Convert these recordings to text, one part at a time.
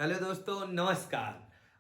Hello दोस्तों, नमस्कार।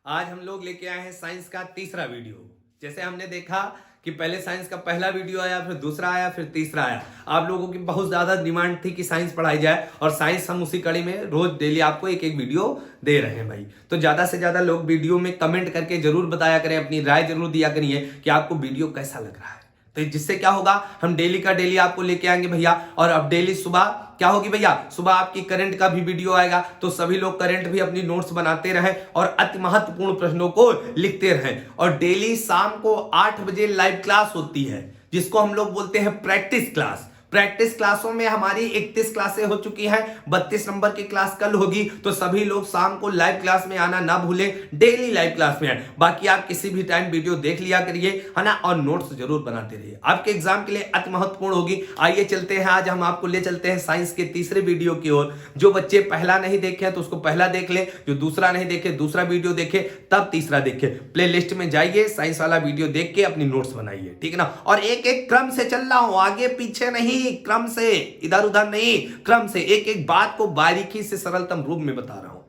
आज हम लोग लेके आए हैं साइंस का तीसरा वीडियो। जैसे हमने देखा कि पहले साइंस का पहला वीडियो आया, फिर दूसरा आया, फिर तीसरा आया। आप लोगों की बहुत ज्यादा डिमांड थी कि साइंस पढ़ाई जाए, और साइंस हम उसी कड़ी में रोज डेली आपको एक एक वीडियो दे रहे हैं भाई। तो ज्यादा से ज्यादा लोग वीडियो में कमेंट करके जरूर बताया करें, अपनी राय जरूर दिया करिए कि आपको वीडियो कैसा लग रहा है। तो जिससे क्या होगा, हम डेली का डेली आपको लेके आएंगे भैया। और अब डेली सुबह क्या होगी भैया, सुबह आपकी करंट का भी वीडियो आएगा, तो सभी लोग करंट भी अपनी नोट्स बनाते रहें और अति महत्वपूर्ण प्रश्नों को लिखते रहें। और डेली शाम को 8 बजे लाइव क्लास होती है, जिसको हम लोग बोलते हैं प्रैक्टिस क्लास। प्रैक्टिस क्लासों में हमारी 31 क्लासें हो चुकी हैं, 32 नंबर की क्लास कल होगी। तो सभी लोग शाम को लाइव क्लास में आना ना भूलें, डेली लाइव क्लास में आए। बाकी आप किसी भी टाइम वीडियो देख लिया करिए, है ना, और नोट्स जरूर बनाते रहिए, आपके एग्जाम के लिए अति महत्वपूर्ण होगी। आइए चलते हैं, आज हम आपको ले चलते हैं साइंस के तीसरे वीडियो की ओर। जो बच्चे पहला नहीं देखे तो उसको पहला देख ले, जो दूसरा नहीं देखे दूसरा वीडियो देखे, तब तीसरा देखे। प्ले लिस्ट में जाइए, साइंस वाला वीडियो देख के अपनी नोट्स बनाइए, ठीक है ना। और एक एक क्रम से चल रहा हूं, आगे पीछे नहीं, क्रम से, इधर उधर नहीं, क्रम से एक एक बात को बारीकी से सरलतम रूप में बता रहा हूं।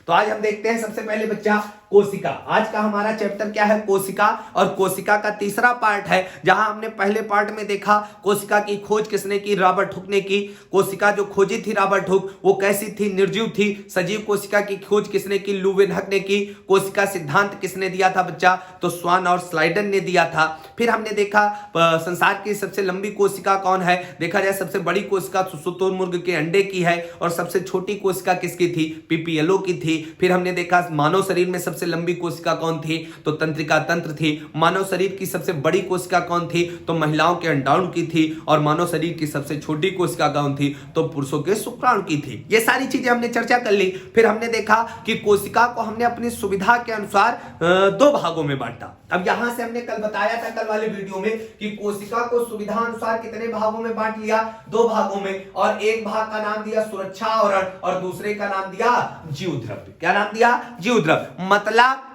तो आज हम देखते हैं सबसे पहले बच्चा कोशिका। आज का हमारा चैप्टर क्या है, कोशिका। और कोशिका का तीसरा पार्ट है, जहां हमने पहले पार्ट में देखा कोशिका की खोज किसने की, रॉबर्ट हुक ने की। कोशिका जो खोजी थी रॉबर्ट हुक, वो कैसी थी, निर्जीव थी। सजीव कोशिका की खोज किसने की, लुवेनहक ने की। कोशिका सिद्धांत किसने दिया था बच्चा, तो स्वान और स्लाइडन ने दिया था। फिर हमने देखा संसार की सबसे लंबी कोशिका कौन है, देखा जाए सबसे बड़ी कोशिका शुतुरमुर्ग के अंडे की है, और सबसे छोटी कोशिका किसकी थी, पीपीएलओ की थी। फिर हमने देखा मानव शरीर में सबसे लंबी कोशिका कौन थी, तो तंत्रिका तंत्र थी। मानव शरीर की सबसे बड़ी कोशिका कौन थी, तो महिलाओं के अंडाणु की थी। और मानव शरीर की सबसे छोटी कोशिका कौन थी, तो पुरुषों के शुक्राणु की थी। ये सारी चीजें हमने चर्चा कर ली। फिर हमने देखा कि कोशिका को हमने अपनी सुविधा के अनुसार 2 भागों में बांटा। अब यहां से हमने कल बताया था, कल वाले वीडियो में, कि कोशिका को सुविधा अनुसार कितने भागों में बांट लिया, 2 भागों में। और एक भाग का नाम दिया सुरक्षा आवरण, और दूसरे का नाम दिया जीवद्रव्य। क्या नाम दिया, जीवद्रव्य। मतलब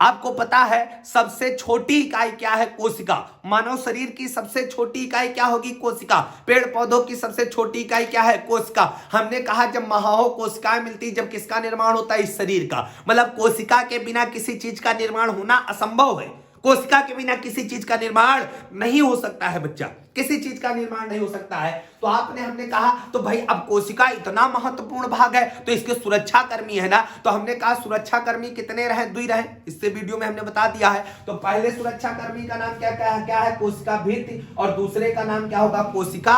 आपको पता है सबसे छोटी इकाई क्या है, कोशिका। मानव शरीर की सबसे छोटी इकाई क्या होगी, कोशिका। पेड़ पौधों की सबसे छोटी इकाई क्या है, कोशिका। हमने कहा जब महाहो कोशिकाएं मिलती, जब किसका निर्माण होता है, इस शरीर का। मतलब कोशिका के बिना किसी चीज का निर्माण होना असंभव है। कोशिका के बिना किसी चीज का निर्माण नहीं हो सकता है बच्चा, किसी चीज का निर्माण नहीं हो सकता है। तो हमने कहा तो भाई अब कोशिका इतना महत्वपूर्ण भाग है, तो इसके सुरक्षा कर्मी है ना, तो हमने कहा सुरक्षा कर्मी कितने रहे, 2 रहे। इससे वीडियो में हमने बता दिया है। तो पहले सुरक्षा कर्मी का नाम क्या है, कोशिका भित्ति, और दूसरे का नाम क्या होगा, कोशिका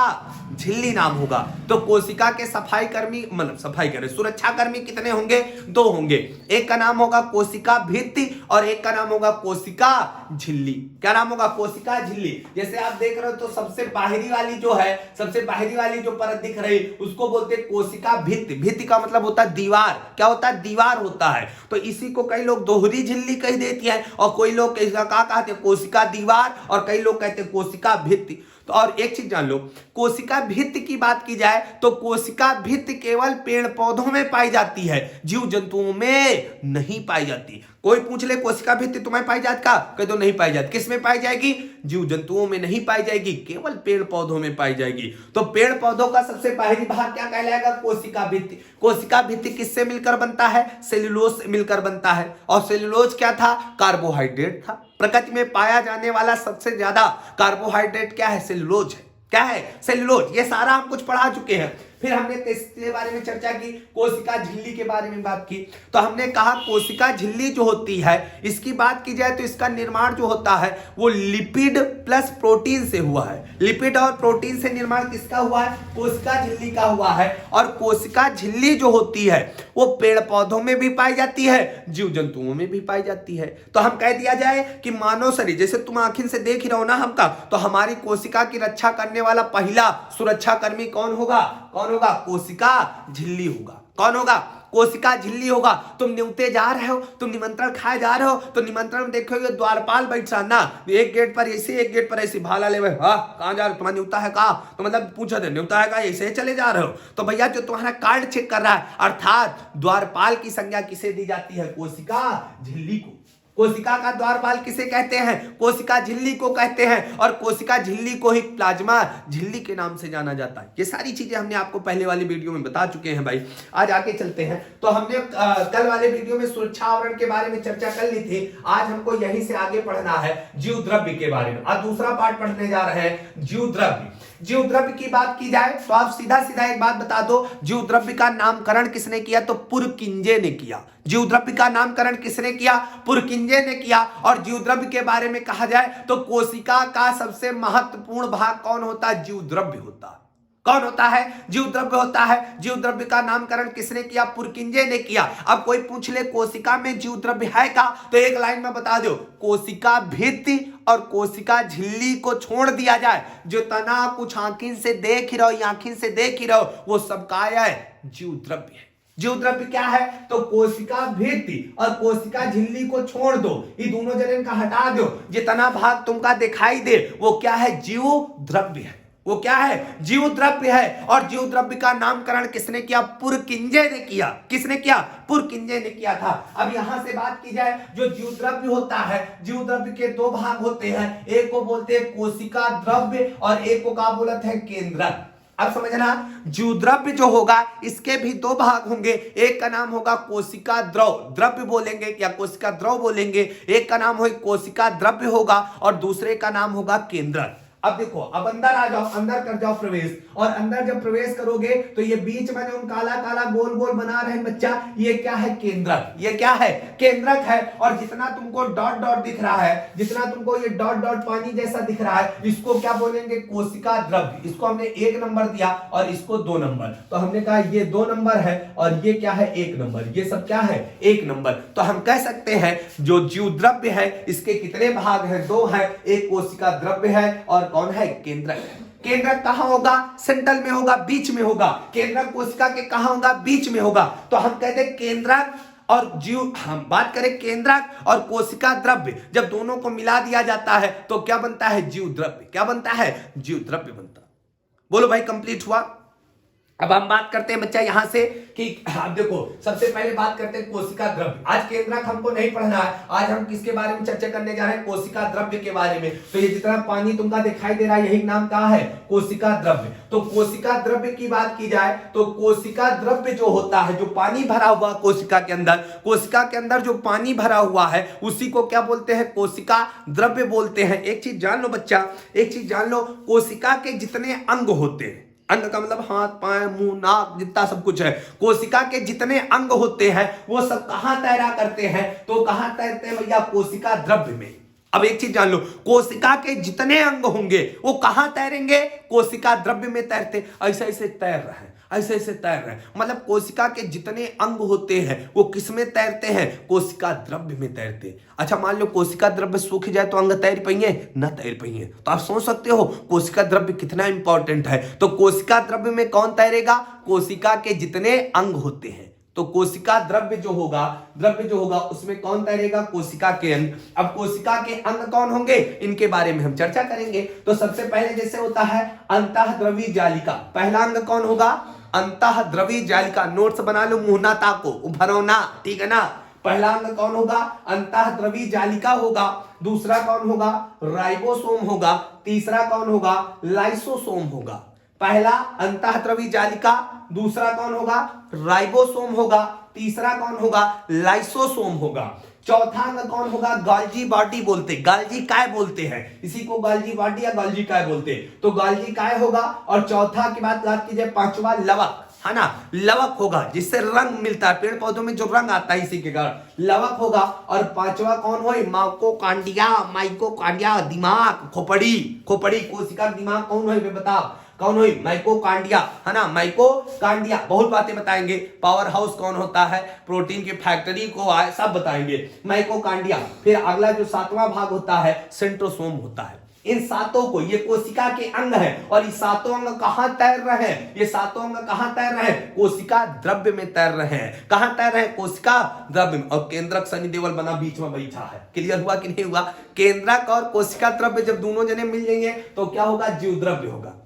झिल्ली नाम होगा। तो कोशिका के सफाई कर्मी, मतलब सफाई करे सुरक्षा कर्मी कितने होंगे, 2 होंगे। एक का नाम होगा कोशिका भित्ति, और एक का नाम होगा कोशिका झिल्ली। क्या नाम होगा, कोशिका झिल्ली। जैसे आप देख रहे हो, तो सबसे बाहरी वाली जो है, सबसे बाहरी वाली जो परत दिख रही, उसको बोलते हैं कोशिका भित्ति। भित्ति का मतलब होता है दीवार। क्या होता है, दीवार होता है। तो इसी को कई लोग दोहरी झिल्ली कह देती है, और कोई लोग क्या कहते हैं, कोशिका दीवार, और कई लोग कहते हैं कोशिका भित्ति। तो और एक चीज जान लो, कोशिका भित्ति की बात की जाए तो कोशिका भित्ति केवल पेड़ पौधों में पाई जाती है, जीव जंतुओं में नहीं पाई जाती। कोई पूछ ले कोशिका भित्ति तुम्हें पाई जाती का, कह दो नहीं पाई जाती। किस में पाई जाएगी, जीव जंतुओं में नहीं पाई जाएगी, केवल पेड़ पौधों में पाई जाएगी। तो पेड़ पौधों का सबसे बाहरी भाग क्या कहलाएगा, कोशिका भित्ति। कोशिका भित्ति किससे मिलकर बनता है, सेल्यूलोज से मिलकर बनता है। और सेल्यूलोज क्या था, कार्बोहाइड्रेट था। प्रकृति में पाया जाने वाला सबसे ज्यादा कार्बोहाइड्रेट क्या है, सेल्यूलोज है। क्या है, सेल्यूलोज। ये सारा हम कुछ पढ़ा चुके हैं। फिर हमने इसके बारे में चर्चा की, कोशिका झिल्ली के बारे में बात की। तो हमने कहा कोशिका झिल्ली जो होती है, इसकी बात की जाए तो इसका निर्माण जो होता है वो लिपिड प्लस प्रोटीन से हुआ है। लिपिड और प्रोटीन से निर्माण किसका हुआ है, कोशिका झिल्ली का हुआ है। और कोशिका झिल्ली जो होती है वो पेड़ पौधों में भी पाई जाती है, जीव जंतुओं में भी पाई जाती है। तो हम कह दिया जाए कि मानव शरीर, जैसे तुम आंखिन से देख ही रहो ना हमका, तो हमारी कोशिका की रक्षा करने वाला पहला सुरक्षा कर्मी कौन होगा, कोशिका झिल्ली होगा। कौन होगा, कोशिका झिल्ली होगा। तुम न्यूते जा रहे हो, तुम निमंत्रण खाए जा रहे हो, तो निमंत्रण में देखोगे द्वारपाल बैठ रहा ना, एक गेट पर ऐसे एक गेट पर ऐसे भाला ले, कहां जा रहे हो, तुम्हारा न्यूता है का, तो मतलब पूछा दे न्यूता है का, ऐसे चले जा रहे हो। तो भैया जो तुम्हारा कार्ड चेक कर रहा है, अर्थात द्वारपाल की संज्ञा किसे दी जाती है, कोशिका झिल्ली को। कोशिका का द्वारपाल किसे कहते हैं? कोशिका झिल्ली को कहते हैं, और कोशिका झिल्ली को ही प्लाज्मा झिल्ली के नाम से जाना जाता है। ये सारी चीजें हमने आपको पहले वाली वीडियो में बता चुके हैं भाई। आज आगे चलते हैं। तो हमने कल वाले वीडियो में सुरक्षा आवरण के बारे में चर्चा कर ली थी। आज हमको यहीं से आगे पढ़ना है जीव द्रव्य के बारे में। आज दूसरा पार्ट पढ़ने जा रहे हैं जीव द्रव्य। जीव द्रव्य की बात की जाए तो आप सीधा सीधा एक बात बता दो, जीव द्रव्य का नामकरण किसने किया? तो पुरकिंजे ने किया। जीव द्रव्य का नामकरण किसने किया? पुरकिंजे ने किया। और जीव द्रव्य के बारे में कहा जाए तो कोशिका का सबसे महत्वपूर्ण भाग कौन होता है? जीव द्रव्य होता है। कौन होता है? जीव द्रव्य होता है। जीव द्रव्य का नामकरण किसने किया? पुरकिंजे ने किया। अब कोई पूछ ले कोशिका में जीव द्रव्य है का? तो एक लाइन में बता दो, कोशिका भित्ति और कोशिका झिल्ली को छोड़ दिया जाए, जो तना कुछ आंखिन से देख ही रहो, आंखिन से देख ही रहो, वो सब का है? जीव द्रव्य है। जीव द्रव्य क्या है? तो कोशिका भित्ति और कोशिका झिल्ली को छोड़ दो, ये दोनों जने का हटा दो, जितना भाग तुमका दिखाई दे वो क्या है? जीव द्रव्य है। वो क्या है? जीव द्रव्य है। और जीव द्रव्य का नामकरण किसने किया? पुरकिंजे ने किया। किसने किया? पुरकिंजे ने किया था। अब यहां से बात की जाए, जो जीव द्रव्य होता है, जीव द्रव्य के दो भाग होते हैं, एक को बोलते हैं कोशिका द्रव्य और एक को क्या बोलते हैं? केंद्रक। अब समझना, जीव द्रव्य जो होगा इसके भी दो भाग होंगे। एक का नाम होगा कोशिका द्रव, द्रव्य बोलेंगे या कोशिका द्रव बोलेंगे। एक का नाम होगा कोशिका द्रव्य होगा और दूसरे का नाम होगा केंद्रक। अब देखो, अब अंदर आ जाओ, अंदर कर जाओ प्रवेश। और अंदर जब प्रवेश करोगे तो ये बीच में जो काला काला गोल गोल बना रहे हैं बच्चा, ये क्या है? केंद्रक। ये क्या है? केंद्रक है। और जितना तुमको डॉट डॉट दिख रहा है, जितना तुमको ये डॉट डॉट पानी जैसा दिख रहा है, इसको क्या बोलेंगे? कोशिका द्रव्य। इसको हमने 1 नंबर दिया और इसको 2 नंबर। तो हमने कहा ये 2 नंबर है और ये क्या है? 1 नंबर। ये सब क्या है? 1 नंबर। तो हम कह सकते हैं जो जीव द्रव्य है इसके कितने भाग हैं? 2 है। एक कोशिका द्रव्य है और कौन है? केंद्रक है। केंद्रक कहां होगा? सेंट्रल में होगा, बीच में होगा। केंद्रक कोशिका के कहां होगा? बीच में होगा। तो हम कहते हैं केंद्रक और जीव, हम बात करें केंद्रक और कोशिका द्रव्य, जब दोनों को मिला दिया जाता है तो क्या बनता है? जीव द्रव्य। क्या बनता है? जीव द्रव्य बनता। बोलो भाई, कंप्लीट हुआ। अब हम बात करते हैं बच्चा यहां से कि आप देखो, सबसे पहले बात करते हैं कोशिका द्रव्य। आज केंद्रक हमको नहीं पढ़ना है, आज हम किसके बारे में चर्चा करने जा रहे हैं? कोशिका द्रव्य के बारे में। तो ये जितना पानी तुमका दिखाई दे रहा है यही नाम क्या है? कोशिका द्रव्य। तो कोशिका द्रव्य की बात की जाए तो कोशिका द्रव्य जो होता है, जो पानी भरा हुआ कोशिका के अंदर, कोशिका के अंदर जो पानी भरा हुआ है उसी को क्या बोलते हैं? कोशिका द्रव्य बोलते हैं। एक चीज जान लो बच्चा, एक चीज जान लो, कोशिका के जितने अंग होते हैं, अंग का मतलब हाथ, पांव, मुंह, नाक, जितना सब कुछ है, कोशिका के जितने अंग होते हैं वो सब कहां तैरा करते हैं? तो कहां तैरते हैं भैया? कोशिका द्रव्य में। अब एक चीज जान लो, कोशिका के जितने अंग होंगे वो कहां तैरेंगे? कोशिका द्रव्य में तैरते। ऐसे ऐसे तैर रहे हैं, ऐसे ऐसे तैर रहे हैं, मतलब कोशिका के जितने अंग होते हैं वो किस में तैरते हैं? कोशिका द्रव्य में तैरते हैं। अच्छा, मान लो कोशिका द्रव्य सूख जाए तो अंग तैर पाएंगे? न तैर पाएंगे। तो आप सोच सकते हो कोशिका द्रव्य कितना इंपॉर्टेंट है। तो कोशिका द्रव्य में कौन तैरेगा? कोशिका के जितने अंग होते हैं। तो कोशिका द्रव्य जो होगा उसमें कौन तैरेगा? कोशिका के अंग। अब कोशिका के अंग कौन होंगे इनके बारे में हम चर्चा करेंगे। तो सबसे पहले जैसे होता है अंतःद्रवी जालिका, पहला अंग कौन होगा? अंतःद्रवी जालिका। नोट्स बना लो, मुंह ताको, उभरो ना, ठीक है ना। पहला अंग कौन होगा? अंतःद्रवी जालिका होगा। दूसरा कौन होगा? राइबोसोम होगा। तीसरा कौन होगा? लाइसोसोम होगा। पहला अंतःद्रवी जालिका, दूसरा कौन होगा? राइबोसोम होगा, तीसरा कौन होगा? लाइसोसोम होगा। चौथा अंग कौन होगा? गोल्जी बॉडी बोलते, गोल्जी काय बोलते हैं, इसी को गोल्जी बॉडी या गोल्जी काय बोलते हैं। तो गोल्जी काय होगा। और चौथा की बात की जाए, पांचवा लवक, है ना, लवक होगा, जिससे रंग मिलता है, पेड़ पौधों में जो रंग आता है इसी के कारण लवक होगा। और पांचवा कौन हो? माइकोकांडिया, दिमाग, खोपड़ी, कोशिका दिमाग कौन हो? बताओ कौन हुई? माइकोकांडिया, है ना, माइकोकांडिया। बहुत बातें बताएंगे, पावर हाउस कौन होता है, प्रोटीन की फैक्ट्री को आए, सब बताएंगे, माइकोकांडिया। फिर अगला जो 7वां भाग होता है सेंट्रोसोम होता है। इन सातों को, ये कोशिका के अंग है और ये सातों अंग कहां तैर रहे हैं? ये सातों अंग कहां तैर रहे हैं? कोशिका द्रव्य में तैर रहे हैं। कहां तैर रहे हैं? कोशिका द्रव्य में। और केंद्रक शनि देवल बना बीच में बैठा है। क्लियर हुआ कि नहीं हुआ? केंद्रक और कोशिका द्रव्य जब दोनों जने मिल जाएंगे तो क्या होगा? जीव द्रव्य होगा।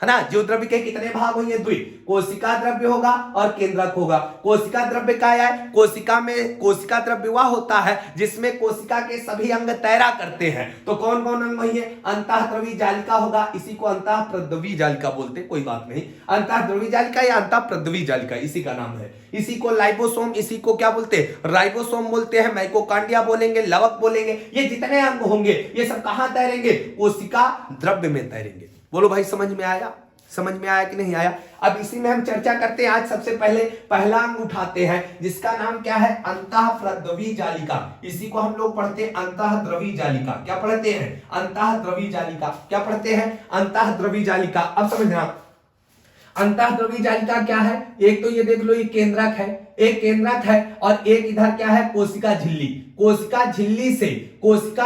है ना। जीव द्रव्य के कितने भाग होंगे? द्वि। कोशिका द्रव्य होगा और केंद्रक होगा। कोशिका द्रव्य क्या है? कोशिका द्रव्य वह होता है जिसमें कोशिका के सभी अंग तैरा करते हैं। तो कौन कौन अंग होंगे? अंतःद्रवी जालिका होगा, इसी को अंतःप्रद्रवी जालिका बोलते, कोई बात नहीं, अंतःद्रवी जालिका या अंतःप्रद्रवी जालिका इसी का नाम है। इसी को लाइबोसोम, इसी को क्या बोलते हैं? राइबोसोम बोलते हैं, माइटोकॉन्ड्रिया बोलेंगे, लवक बोलेंगे। ये जितने अंग होंगे ये सब कहां तैरेंगे? कोशिका द्रव्य में तैरेंगे। बोलो भाई समझ में आया? समझ में आया कि नहीं आया? अब इसी में हम चर्चा करते हैं। आज सबसे पहले पहला अंग उठाते हैं जिसका नाम क्या है? अंतःप्रद्रवी जालिका। इसी को हम लोग पढ़ते हैं अंतःद्रवी जालिका। क्या पढ़ते हैं? अंतःद्रवी जालिका। क्या पढ़ते हैं? अंतःद्रवी जालिका। अब समझना अंतःद्रवी जालिका क्या है? एक तो ये देख लो, ये केंद्रक है, एक केंद्रक है और एक इधर क्या है? कोशिका झिल्ली। कोशिका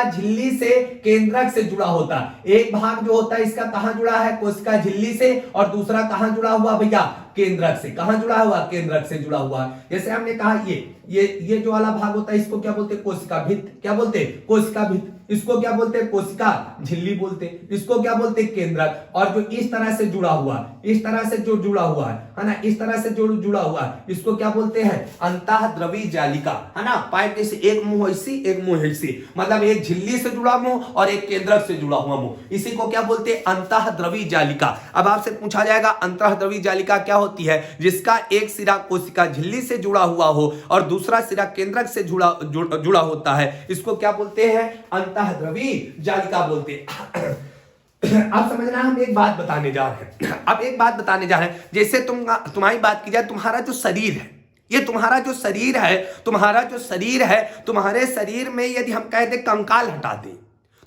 झिल्ली से केंद्रक से जुड़ा होता है। एक भाग जो होता है इसका कहां जुड़ा है? कोशिका झिल्ली से, और दूसरा कहां जुड़ा हुआ भैया? केंद्रक से। कहां जुड़ा हुआ? केंद्रक से जुड़ा हुआ। जैसे हमने कहा ये जो वाला भाग होता है इसको क्या बोलते हैं? कोशिका भित्त। क्या बोलते हैं? कोशिका भित्त। इसको क्या बोलते हैं? कोशिका झिल्ली बोलते हैं। इसको क्या बोलते हैं? केंद्रक। और जो इस तरह से जुड़ा हुआ, इस तरह से जो जुड़ा हुआ है ना, इस तरह से जो जुड़ा हुआ है इसको क्या बोलते हैं? अंतःद्रवी जालिका, है ना। पाइप जैसे एक मुंह ऐसी एक मुंह ऐसी, मतलब एक झिल्ली से जुड़ा मुंह और एक केंद्रक से जुड़ा हुआ मुंह, इसी को क्या बोलते हैं? अंतःद्रवी जालिका। अब आपसे पूछा जाएगा अंतःद्रवी जालिका क्या होती है? जिसका एक सिरा कोशिका झिल्ली से जुड़ा हुआ हो और दूसरा सिरा केंद्रक से जुड़ा होता है, इसको क्या बोलते हैं? अंतःद्रवी जालिका बोलते हैं। अब समझना, हम एक बात बताने जा रहे हैं। अब एक बात बताने जा रहे हैं, जैसे तुम्हारी बात की जाए, तुम्हारा जो शरीर है, ये तुम्हारा जो शरीर है, तुम्हारे शरीर में यदि हम कह दें कंकाल हटा दें,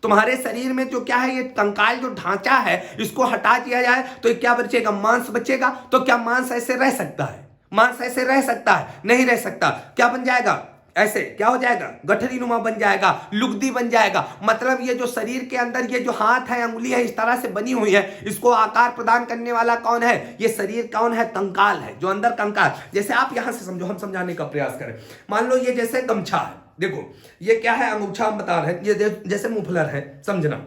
तुम्हारे शरीर में जो क्या है, ये कंकाल जो ढांचा है इसको हटा दिया जाए तो क्या बचेगा? मांस बचेगा। तो क्या मांस ऐसे रह सकता है? मांस ऐसे रह सकता है? नहीं रह सकता। क्या बन जाएगा? ऐसे क्या हो जाएगा? गठरी नुमा बन जाएगा, लुगदी बन जाएगा। मतलब ये जो शरीर के अंदर ये जो हाथ है, अंगुली है, इस तरह से बनी हुई है, इसको आकार प्रदान करने वाला कौन है? ये शरीर कौन है? कंकाल है, जो अंदर कंकाल। जैसे आप यहां से समझो, हम समझाने का प्रयास करें। मान लो ये जैसे गमछा है, देखो ये क्या है? अंगूछा हम बता रहे हैं, ये जैसे मुफलर है, समझना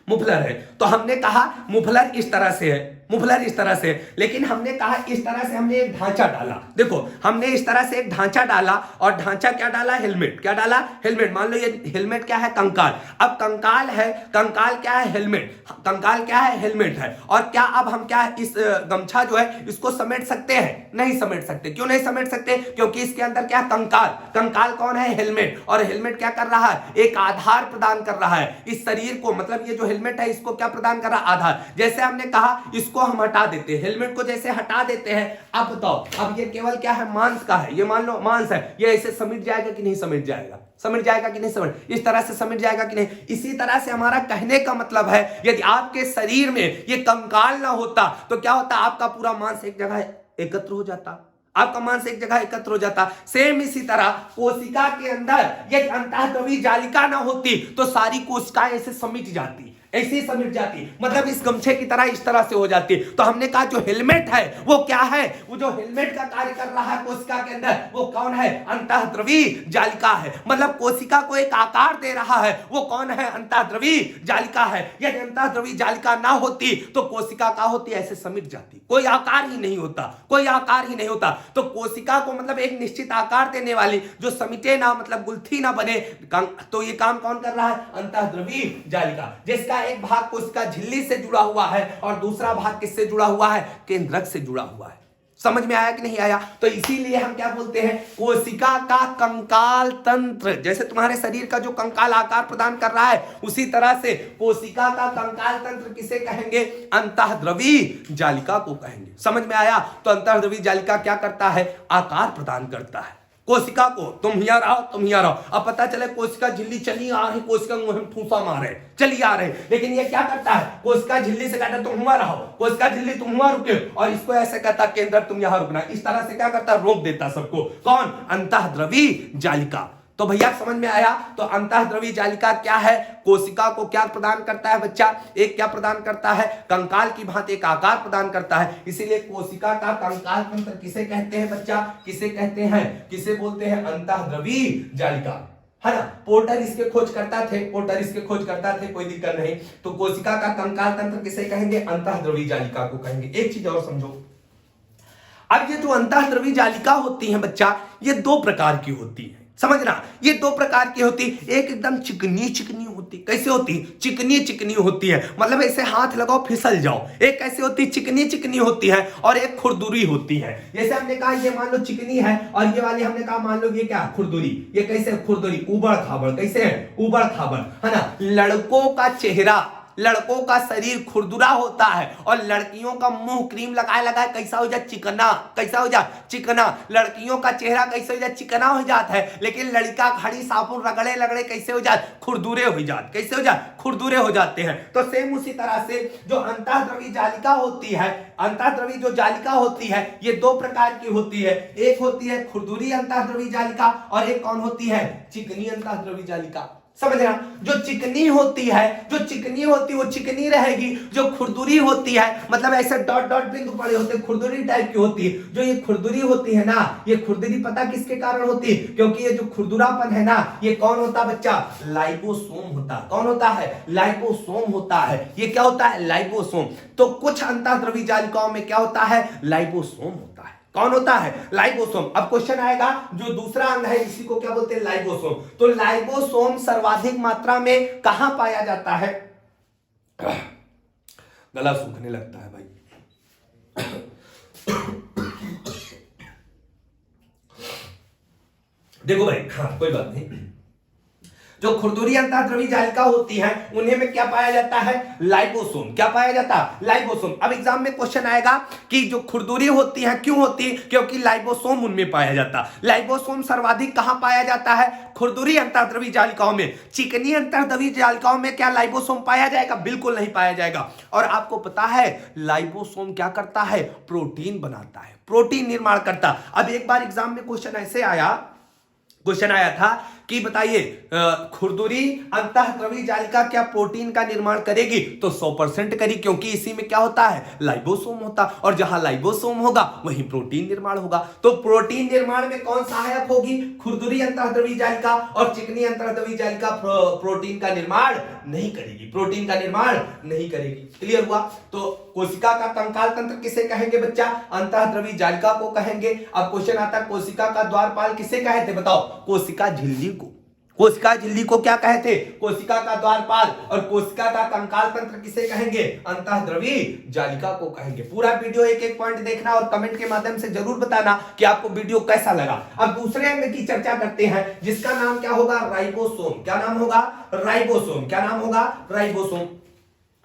मुफलर है। तो हमने कहा मुफलर इस तरह से है, मुफलर इस तरह से, लेकिन हमने कहा इस तरह से हमने एक ढांचा डाला। देखो हमने इस तरह से एक ढांचा डाला, और ढांचा क्या डाला? हेलमेट। क्या डाला? हेलमेट। मान लो ये हेलमेट क्या है? कंकाल। अब कंकाल है, कंकाल क्या है? हेलमेट। कंकाल क्या है? हेलमेट है। और क्या अब हम क्या इस गमछा जो है इसको समेट सकते हैं? नहीं समेट सकते। क्यों नहीं समेट सकते? क्योंकि इसके अंदर क्या? कंकाल। कंकाल कौन है? हेलमेट। और हेलमेट क्या कर रहा है? एक आधार प्रदान कर रहा है इस शरीर को। मतलब ये जो हेलमेट है इसको क्या प्रदान कर रहा है? आधार। जैसे हमने कहा इसको हम हटा देते हैं, हेलमेट को जैसे हटा देते हैं। अब बताओ, अब ये केवल क्या है? मांस का है। ये मान लो मांस है, ये ऐसे समेट जाएगा कि नहीं समेट जाएगा? समेट जाएगा कि नहीं? समेट इस तरह से समेट जाएगा कि नहीं? इसी तरह से हमारा कहने का मतलब है, यदि आपके शरीर में ये कंकाल ना होता तो क्या होता? आपका पूरा मांस एक जगह एकत्र हो जाता, आपका मांस एक जगह एकत्र हो जाता। सेम इसी तरह कोशिका के अंदर यदि अंतःद्रवी जालिका ना होती तो सारी कोशिकाएं ऐसे समिट जाती, ऐसी समिट जाती, मतलब इस गमछे की तरह इस तरह से हो जाती। तो हमने कहा जो हेलमेट है वो क्या है? वो जो हेलमेट का कार्य कर रहा है कोशिका के अंदर, वो कौन है? अंतःद्रवी जालिका है। मतलब कोशिका को एक आकार दे रहा है, वो कौन है? अंतःद्रवी जालिका है। यदि अंतःद्रवी जालिका ना होती तो कोशिका क्या होती? ऐसे समिट जाती, कोई आकार ही नहीं होता, कोई आकार ही नहीं होता। तो कोशिका को मतलब एक निश्चित आकार देने वाली, जो समिटे ना, मतलब गुल्थी ना बने, तो ये काम कौन कर रहा है? अंतःद्रवी जालिका, जिसका एक भाग कोशिका झिल्ली से जुड़ा हुआ है और दूसरा भाग किससे जुड़ा हुआ है? केंद्रक से जुड़ा हुआ है। समझ में आया कि नहीं आया? तो इसीलिए हम क्या बोलते हैं? कोशिका का कंकाल तंत्र। जैसे तुम्हारे शरीर का जो कंकाल आकार प्रदान कर रहा है, उसी तरह से कोशिका का कंकाल तंत्र किसे कहेंगे? अंतःद्रवी जालिका को कहेंगे। समझ में आया? तो अंतःद्रवी जालिका क्या करता है? आकार प्रदान करता है कोशिका को। तुम यहाँ रहो, तुम यहाँ रहो। अब पता चले कोशिका झिल्ली चली आ रही, कोशिका मुंह में ठूसा मारे, चली आ रहे, लेकिन ये क्या करता है? कोशिका झिल्ली से कहता है तुम हुआ रहो, कोशिका झिल्ली तुम हुआ रुके, और इसको ऐसे कहता केंद्र तुम यहाँ रुकना। इस तरह से क्या करता? रोक देता सबको। कौन? अंतःद्रवी जालिका। तो भैया समझ में आया? तो अंतःद्रवी जालिका क्या है? कोशिका को क्या प्रदान करता है बच्चा? एक क्या प्रदान करता है? कंकाल की भांति एक आकार प्रदान करता है। इसीलिए कोशिका का कंकाल तंत्र किसे कहते हैं बच्चा? किसे कहते हैं? किसे बोलते हैं? अंतःद्रवी जालिका। है ना। पोर्टर इसके खोजकर्ता थे, पोर्टर इसके खोजकर्ता थे, कोई दिक्कत नहीं। तो कोशिका का कंकाल तंत्र किसे कहेंगे? अंतःद्रवी जालिका को कहेंगे। एक चीज और समझो, अब ये जो अंतःद्रवी जालिका होती है बच्चा, ये दो प्रकार की होती है, समझना। ये दो प्रकार की होती, एक एकदम चिकनी चिकनी होती। कैसे होती? चिकनी चिकनी होती है, मतलब ऐसे हाथ लगाओ फिसल जाओ। एक कैसे होती? चिकनी चिकनी होती है। और एक खुरदुरी होती है। जैसे हमने कहा ये मान लो चिकनी है, और ये वाली हमने कहा मान लो ये क्या? खुरदुरी। ये कैसे? खुरदुरी, उबड़ खाबड़। कैसे है? उबड़ खाबड़, है ना। लड़कों का चेहरा, लड़कों का शरीर खुरदुरा होता है, और लड़कियों का मुंह क्रीम लगाए लगाए कैसा हो जाए? चिकना। कैसा हो जाए? चिकना। लड़कियों का चेहरा कैसे हो जाए? चिकना हो जाता है, लेकिन लड़का घड़ी साबुन रगड़े लगड़े कैसे हो जाए? खुरदुरे हो जाते। कैसे हो जाए? खुरदुरे हो जाते हैं। तो सेम उसी तरह से जो अंतःद्रवी जालिका होती है, अंतःद्रवी जो जालिका होती है, ये दो प्रकार की होती है। एक होती है खुरदुरी अंतःद्रवी जालिका, और एक कौन होती है? चिकनी अंतःद्रवी जालिका। समझना, जो चिकनी होती है, जो चिकनी होती है वो चिकनी रहेगी। जो खुरदुरी होती है, मतलब ऐसे डॉट डॉट बिंदु पड़े होते, खुरदुरी टाइप की होती है। जो ये खुरदुरी होती है ना, ये खुरदुरी पता किसके कारण होती है? क्योंकि ये जो खुरदुरापन है ना, ये कौन होता बच्चा? लाइपोसोम होता। कौन होता है? लाइपोसोम होता है। ये क्या होता है? लाइपोसोम। तो कुछ अंतःद्रवी जालिकाओं में क्या होता है? लाइपोसोम होता है। कौन होता है? लाइबोसोम। अब क्वेश्चन आएगा, जो दूसरा अंग है इसी को क्या बोलते हैं? लाइबोसोम। तो लाइबोसोम सर्वाधिक मात्रा में कहां पाया जाता है? गला सूखने लगता है भाई। देखो भाई, हाँ कोई बात नहीं। जो खुरदुरी अंतःद्रवी जालिका होती है, उन्हें में क्या पाया जाता है? लाइपोसोम। क्या पाया जाता है? लाइपोसोम। अब एग्जाम में क्वेश्चन आएगा कि जो खुरदुरी होती है क्यों होती है? क्योंकि लाइपोसोम उनमें पाया जाता है। लाइपोसोम सर्वाधिक कहां पाया जाता है? खुरदुरी अंतःद्रवी जालिकाओं में। चिकनी अंतःद्रवी जालिकाओं में क्या लाइपोसोम पाया जाएगा? बिल्कुल नहीं पाया जाएगा। और आपको पता है लाइपोसोम क्या करता है? प्रोटीन बनाता है, प्रोटीन निर्माण करता। अब एक बार एग्जाम में क्वेश्चन ऐसे आया, क्वेश्चन आया था कि बताइए खुरदुरी अंतःद्रवी जालिका क्या प्रोटीन का निर्माण करेगी? तो 100% करी, क्योंकि इसी में क्या होता है? लाइबोसोम होता, और जहां लाइबोसोम होगा वहीं प्रोटीन निर्माण होगा। तो प्रोटीन निर्माण में कौन सहायक होगी? खुरदुरी अंतःद्रवी जालिका। और चिकनी अंतःद्रवी जालिका प्रोटीन का निर्माण नहीं करेगी, प्रोटीन का निर्माण नहीं करेगी। क्लियर हुआ? तो कोशिका का कंकाल तंत्र किसे कहेंगे बच्चा? अंतःद्रवी जालिका को कहेंगे। अब क्वेश्चन आता है कोशिका का द्वारपाल किसे कहे थे? बताओ। कोशिका झिल्ली को। कोशिका झिल्ली को क्या कहे थे? कोशिका का द्वारपाल। और कोशिका का कंकाल तंत्र किसे कहेंगे? अंतःद्रवी जालिका को कहेंगे। पूरा वीडियो एक एक पॉइंट देखना और कमेंट के माध्यम से जरूर बताना कि आपको वीडियो कैसा लगा। अब दूसरे अंग की चर्चा करते हैं, जिसका नाम क्या होगा? राइबोसोम। क्या नाम होगा? राइबोसोम। क्या नाम होगा? राइबोसोम।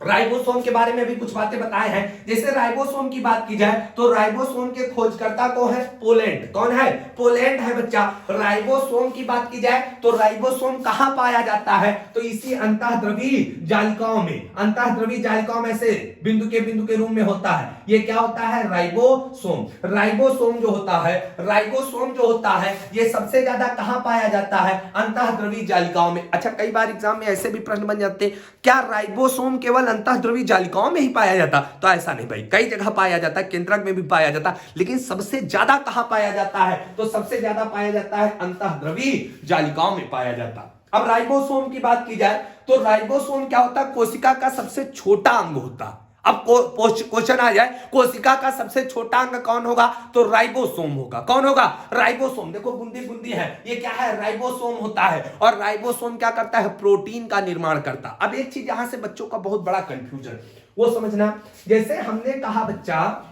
राइबोसोम के बारे में भी कुछ बातें बताए हैं। जैसे राइबोसोम की बात की जाए तो राइबोसोम के खोजकर्ता कौन है? पोलैंड। कौन है? पोलैंड है बच्चा। राइबोसोम की बात की जाए तो राइबोसोम कहां पाया जाता है? तो इसी अंतःद्रवी जालिकाओं में। अंतःद्रवी जालिकाओं में से बिंदु के रूप में होता है। ये क्या होता है? राइबोसोम। राइबोसोम जो होता है, राइबोसोम जो होता है, ये सबसे ज्यादा कहां पाया जाता है? अंतःद्रवी जालिकाओं में। अच्छा, कई बार एग्जाम में ऐसे भी प्रश्न बन जाते हैं, क्या राइबोसोम केवल अंतःद्रवी जालिकाओं में ही पाया जाता? तो ऐसा नहीं भाई, कई जगह पाया जाता है, केंद्रक में भी पाया जाता है, लेकिन सबसे ज्यादा कहां पाया जाता है? तो सबसे ज्यादा पाया जाता है अंतःद्रवी जालिकाओं में पाया जाता है। अब राइबोसोम की बात की जाए तो राइबोसोम क्या होता है? कोशिका का सबसे छोटा अंग होता है। अब क्वेश्चन आ जाए कोशिका का सबसे छोटा अंग कौन होगा? तो राइबोसोम होगा। कौन होगा? राइबोसोम। देखो बुंदी बुंदी है, ये क्या है? राइबोसोम होता है। और राइबोसोम क्या करता है? प्रोटीन का निर्माण करता। अब एक चीज यहां से बच्चों का बहुत बड़ा कंफ्यूजन वो समझना, जैसे हमने कहा बच्चा,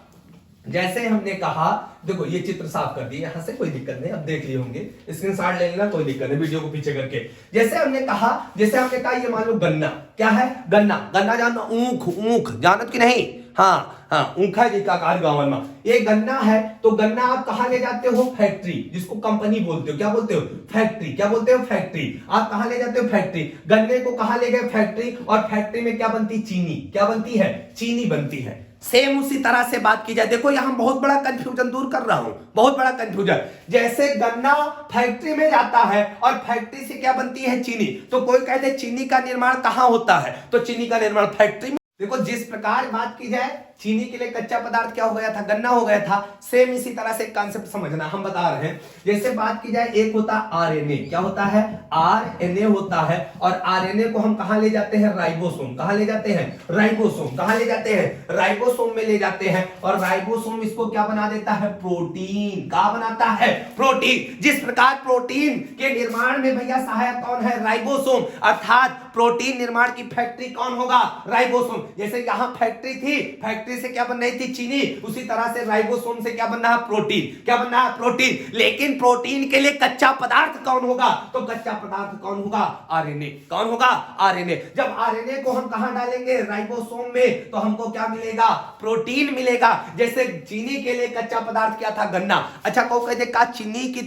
जैसे हमने कहा, देखो ये चित्र साफ कर दिए यहां से, कोई दिक्कत नहीं, अब देख लिए होंगे, स्क्रीनशॉट ले लेना, कोई दिक्कत नहीं, वीडियो को पीछे करके। जैसे हमने कहा ये मान लो गन्ना। क्या है? गन्ना। गन्ना जानना? ऊख। ऊख जानत की नहीं? हाँ हाँ, ऊखा जी का कार गांव में ये गन्ना है। तो गन्ना आप कहां ले जाते हो? फैक्ट्री, जिसको कंपनी बोलते हो। क्या बोलते हो? फैक्ट्री। क्या बोलते हो? फैक्ट्री। आप कहां ले जाते हो? फैक्ट्री। गन्ने को कहां ले गए? फैक्ट्री। और फैक्ट्री में क्या बनती? चीनी। क्या बनती है? चीनी बनती है। सेम उसी तरह से बात की जाए, देखो यहां बहुत बड़ा कंफ्यूजन दूर कर रहा हूं, बहुत बड़ा कंफ्यूजन। जैसे गन्ना फैक्ट्री में जाता है और फैक्ट्री से क्या बनती है? चीनी। तो कोई कहते चीनी का निर्माण कहां होता है? तो चीनी का निर्माण फैक्ट्री में। देखो जिस प्रकार बात की जाए चीनी के लिए कच्चा पदार्थ क्या हो गया था, गन्ना हो गया था। सेम इसी तरह से कॉन्सेप्ट समझना, हम बता रहे हैं। जैसे बात की जाए, एक होता आरएनए, क्या होता है, आरएनए होता है, और आरएनए को हम कहां ले जाते हैं, राइबोसोम। कहां ले जाते हैं, राइबोसोम। कहां ले जाते हैं, राइबोसोम में ले जाते हैं, और राइबोसोम इसको क्या बना देता है, प्रोटीन। क्या बनाता है, प्रोटीन। जिस प्रकार प्रोटीन के निर्माण में भैया सहायक कौन है, राइबोसोम, अर्थात प्रोटीन निर्माण की फैक्ट्री कौन होगा, राइबोसोम। जैसे यहां फैक्ट्री थी, फैक्ट्री से क्या बन रही थी, चीनी, उसी तरह से राइबोसोम से क्या बन रहा है, प्रोटीन। क्या बन रहा है, प्रोटीन। लेकिन प्रोटीन के लिए कच्चा पदार्थ कौन होगा, तो कच्चा पदार्थ कौन होगा, आरएनए। कौन होगा, आरएनए। जब आरएनए को हम कहां डालेंगे, राइबोसोम में, तो हमको क्या मिलेगा, प्रोटीन मिलेगा। जैसे चीनी के लिए कच्चा पदार्थ क्या था, गन्ना। अच्छा, को कहते का चीनी की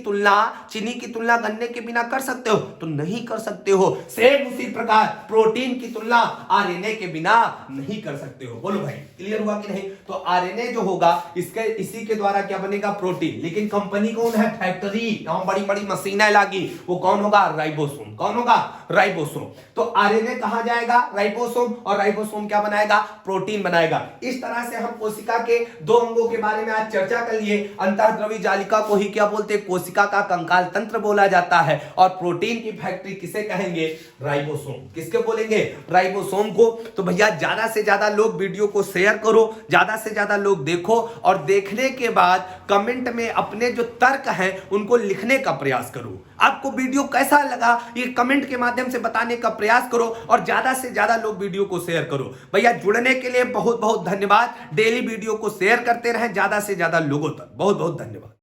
तुलना गन्ने के बिना कर सकते हो, तो नहीं कर सकते हो। सेम उसी प्रकार प्रोटीन की तुलना आरएनए के बिना नहीं कर सकते हो। बोलो भाई, क्लियर हुआ कि नहीं। तो आरएनए जो होगा, इसी के द्वारा क्या बनेगा, प्रोटीन। लेकिन कंपनी कौन है, फैक्ट्री, यहां बड़ी बड़ी मशीनें लगी, वो कौन होगा, राइबोसोम। कौन होगा, राइबोसोम। तो आरएनए कहां जाएगा, राइबोसोम, और राइबोसोम क्या बनाएगा, प्रोटीन बनाएगा। इस तरह से हम कोशिका के दो अंगों के बारे में आज चर्चा कर लिए। अंतःद्रवी जालिका को ही क्या बोलते हैं, कोशिका का कंकाल तंत्र बोला जाता है, और प्रोटीन की फैक्ट्री किसे कहेंगे, राइबोसोम। किसके बोलेंगे, राइबोसोम को। तो भैया ज्यादा से ज्यादा लोग वीडियो को शेयर करो, ज्यादा से ज्यादा लोग देखो, और देखने के बाद कमेंट में अपने जो तर्क हैं उनको लिखने का प्रयास करो। आपको वीडियो कैसा लगा ये कमेंट के माध्यम से बताने का प्रयास करो, और ज्यादा से ज्यादा लोग वीडियो को शेयर करो। भैया जुड़ने के लिए बहुत बहुत धन्यवाद। डेली वीडियो को शेयर करते रहें ज्यादा से ज्यादा लोगों तक। बहुत बहुत धन्यवाद।